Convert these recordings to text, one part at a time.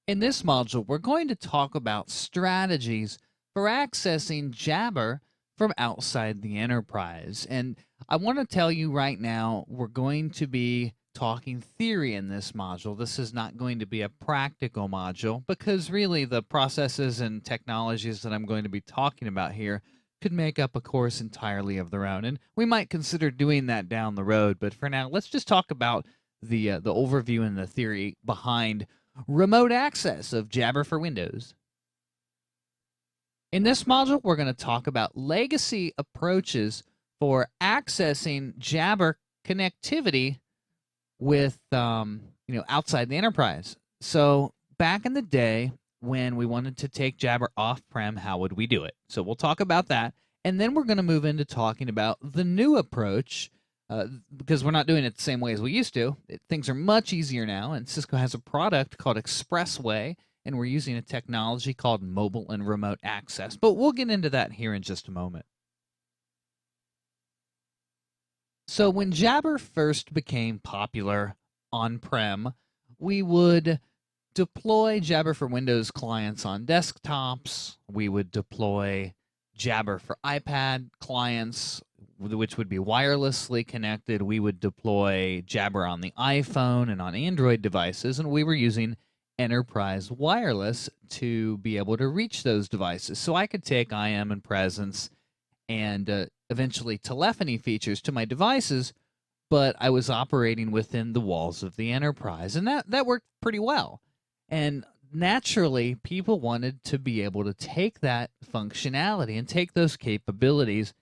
In this module, we're going to talk about strategies for accessing Jabber from outside the enterprise. And I want to tell you right now, we're going to be talking theory in this module. This is not going to be a practical module because really the processes and technologies that I'm going to be talking about here could make up a course entirely of their own. And we might consider doing that down the road. But for now, let's just talk about the overview and the theory behind remote access of Jabber for Windows. In this module, we're going to talk about legacy approaches for accessing Jabber connectivity with outside the enterprise. So back in the day when we wanted to take Jabber off-prem, how would we do it? So we'll talk about that, and then we're going to move into talking about the new approach because we're not doing it the same way as we used to. Things are much easier now, and Cisco has a product called Expressway, and we're using a technology called mobile and remote access. But we'll get into that here in just a moment. So when Jabber first became popular on-prem, we would deploy Jabber for Windows clients on desktops. We would deploy Jabber for iPad clients, which would be wirelessly connected. We would deploy Jabber on the iPhone and on Android devices, and we were using enterprise wireless to be able to reach those devices. So I could take IM and presence and eventually telephony features to my devices, but I was operating within the walls of the enterprise, and that worked pretty well. And naturally, people wanted to be able to take that functionality and take those capabilities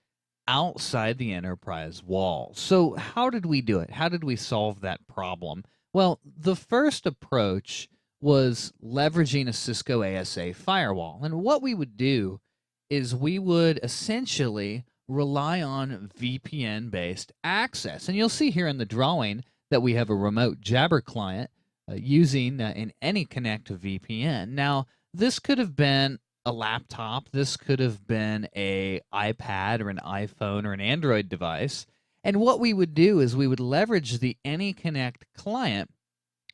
outside the enterprise walls. So how did we do it? How did we solve that problem? Well, the first approach was leveraging a Cisco ASA firewall. And what we would do is we would essentially rely on VPN-based access. And you'll see here in the drawing that we have a remote Jabber client using an AnyConnect VPN. Now, this could have been a laptop. This could have been an iPad or an iPhone or an Android device. And what we would do is we would leverage the AnyConnect client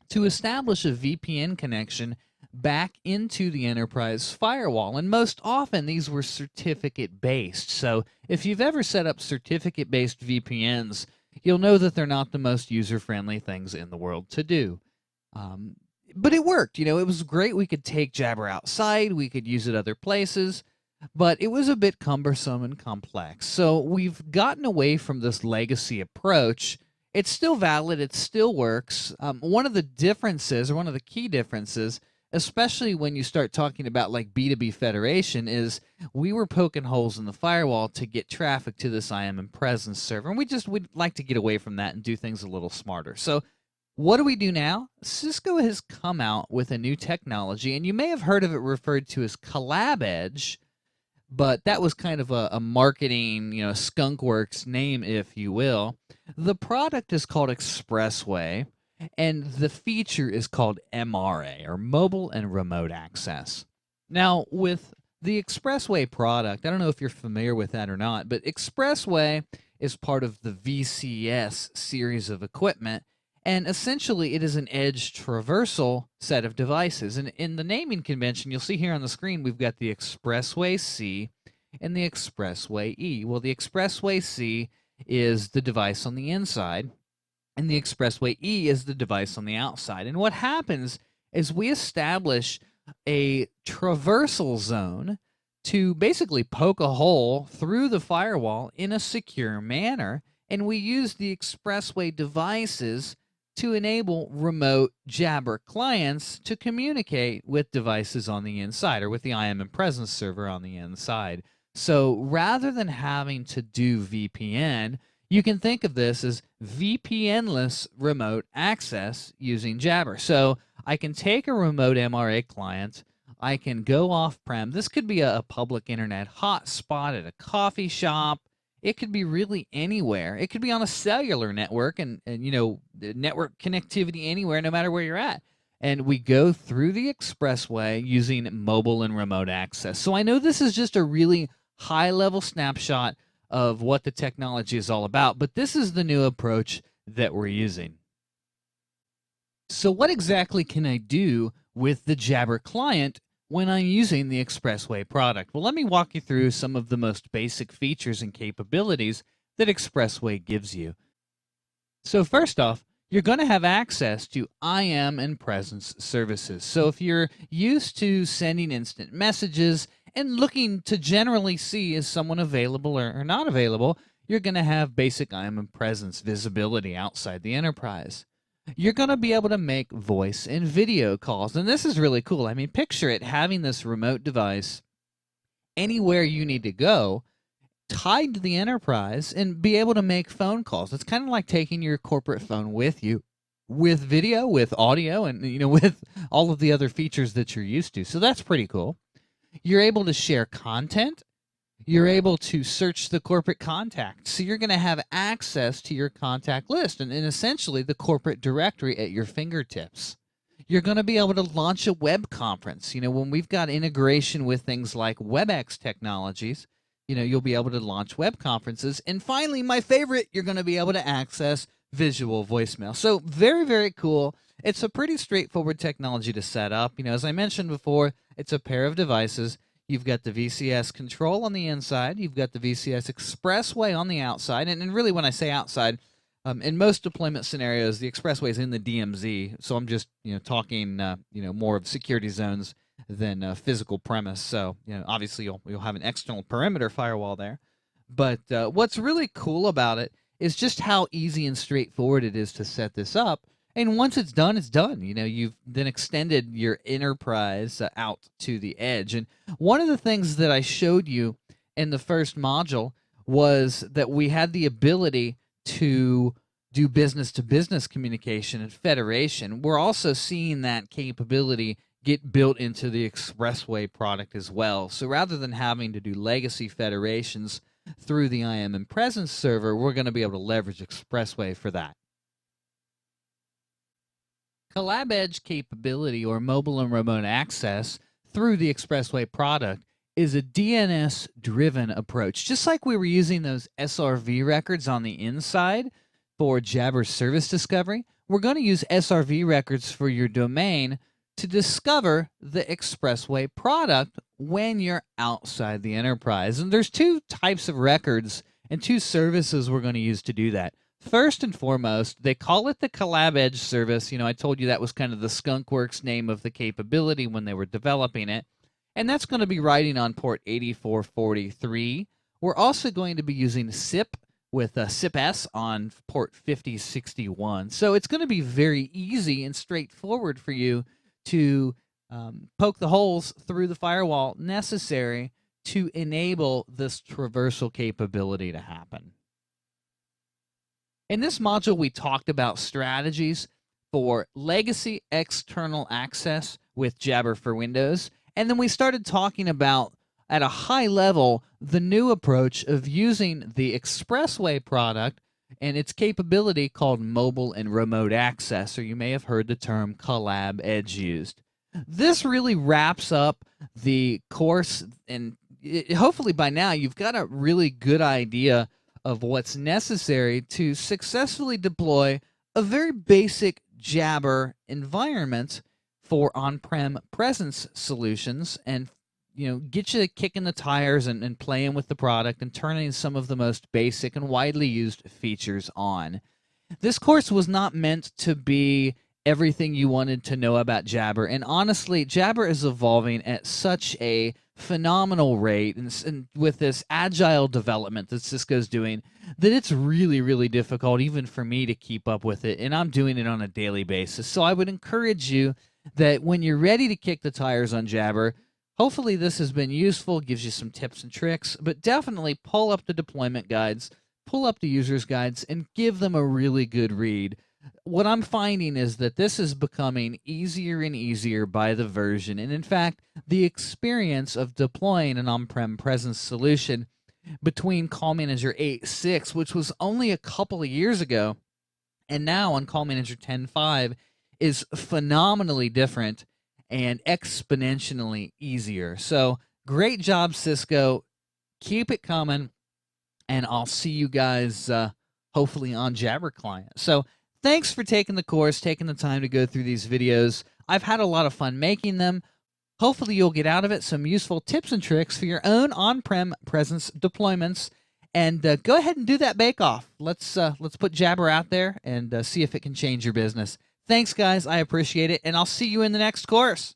to establish a VPN connection back into the enterprise firewall. And most often, these were certificate-based. So if you've ever set up certificate-based VPNs, you'll know that they're not the most user-friendly things in the world to do. But it worked. It was great. We could take Jabber outside. We could use it other places. But it was a bit cumbersome and complex. So we've gotten away from this legacy approach. It's still valid. It still works. One of the differences, or one of the key differences, especially when you start talking about like B2B federation, is we were poking holes in the firewall to get traffic to this IM and presence server. And we'd like to get away from that and do things a little smarter. So what do we do now? Cisco has come out with a new technology, and you may have heard of it referred to as Collab Edge, but that was kind of a marketing, skunkworks name, if you will. The product is called Expressway, and the feature is called MRA, or Mobile and Remote Access. Now, with the Expressway product, I don't know if you're familiar with that or not, but Expressway is part of the VCS series of equipment, and essentially it is an edge traversal set of devices. And in the naming convention, you'll see here on the screen, we've got the Expressway C and the Expressway E. Well, the Expressway C is the device on the inside, and the Expressway E is the device on the outside. And what happens is we establish a traversal zone to basically poke a hole through the firewall in a secure manner, and we use the Expressway devices to enable remote Jabber clients to communicate with devices on the inside, or with the IM and presence server on the inside. So rather than having to do VPN, you can think of this as VPN-less remote access using Jabber. So I can take a remote MRA client, I can go off-prem. This could be a public internet hotspot at a coffee shop. It could be really anywhere. It could be on a cellular network and network connectivity anywhere, no matter where you're at. And we go through the Expressway using mobile and remote access. So I know this is just a really high-level snapshot of what the technology is all about, but this is the new approach that we're using. So what exactly can I do with the Jabber client when I'm using the Expressway product? Well, let me walk you through some of the most basic features and capabilities that Expressway gives you. So first off, you're going to have access to IM and presence services. So if you're used to sending instant messages and looking to generally see is someone available or not available, you're going to have basic IM and presence visibility outside the enterprise. You're going to be able to make voice and video calls. And this is really cool. I mean, picture it, having this remote device anywhere you need to go, tied to the enterprise, and be able to make phone calls. It's kind of like taking your corporate phone with you, with video, with audio, and with all of the other features that you're used to. So that's pretty cool. You're able to share content. You're able to search the corporate contacts. So you're going to have access to your contact list and essentially the corporate directory at your fingertips. You're going to be able to launch a web conference. When we've got integration with things like WebEx technologies, you'll be able to launch web conferences. And finally, my favorite, you're going to be able to access visual voicemail. So very, very cool. It's a pretty straightforward technology to set up. As I mentioned before, it's a pair of devices. You've got the VCS control on the inside. You've got the VCS Expressway on the outside. And really, when I say outside, in most deployment scenarios, the Expressway is in the DMZ. So I'm just talking more of security zones than physical premise. So obviously you'll have an external perimeter firewall there. But what's really cool about it is just how easy and straightforward it is to set this up. And once it's done, it's done. You've then extended your enterprise out to the edge. And one of the things that I showed you in the first module was that we had the ability to do business-to-business communication and federation. We're also seeing that capability get built into the Expressway product as well. So rather than having to do legacy federations through the IM and presence server, we're going to be able to leverage Expressway for that. Collab Edge capability, or mobile and remote access through the Expressway product, is a DNS driven approach. Just like we were using those SRV records on the inside for Jabber service discovery, we're going to use SRV records for your domain to discover the Expressway product when you're outside the enterprise. And there's two types of records and two services we're going to use to do that. First and foremost, they call it the Collab Edge service. I told you that was kind of the skunkworks name of the capability when they were developing it. And that's going to be riding on port 8443. We're also going to be using SIP with SIP-S on port 5061. So it's going to be very easy and straightforward for you to poke the holes through the firewall necessary to enable this traversal capability to happen. In this module, we talked about strategies for legacy external access with Jabber for Windows, and then we started talking about, at a high level, the new approach of using the Expressway product and its capability called mobile and remote access, or you may have heard the term Collab Edge used. This really wraps up the course, and hopefully by now you've got a really good idea of what's necessary to successfully deploy a very basic Jabber environment for on-prem presence solutions, and get you kicking the tires and playing with the product and turning some of the most basic and widely used features on. This course was not meant to be everything you wanted to know about Jabber, and honestly, Jabber is evolving at such a phenomenal rate and with this agile development that Cisco's doing, that it's really, really difficult even for me to keep up with it, and I'm doing it on a daily basis. So I would encourage you that when you're ready to kick the tires on Jabber, hopefully this has been useful, gives you some tips and tricks, but definitely pull up the deployment guides, pull up the users guides, and give them a really good read. What I'm finding is that this is becoming easier and easier by the version, and in fact, the experience of deploying an on-prem presence solution between Call Manager 8.6, which was only a couple of years ago, and now on Call Manager 10.5 is phenomenally different and exponentially easier. So great job, Cisco. Keep it coming, and I'll see you guys hopefully on Jabber Client. So Thanks for taking the course, taking the time to go through these videos. I've had a lot of fun making them. Hopefully you'll get out of it some useful tips and tricks for your own on-prem presence deployments. And go ahead and do that bake-off. Let's put Jabber out there and see if it can change your business. Thanks, guys. I appreciate it, and I'll see you in the next course.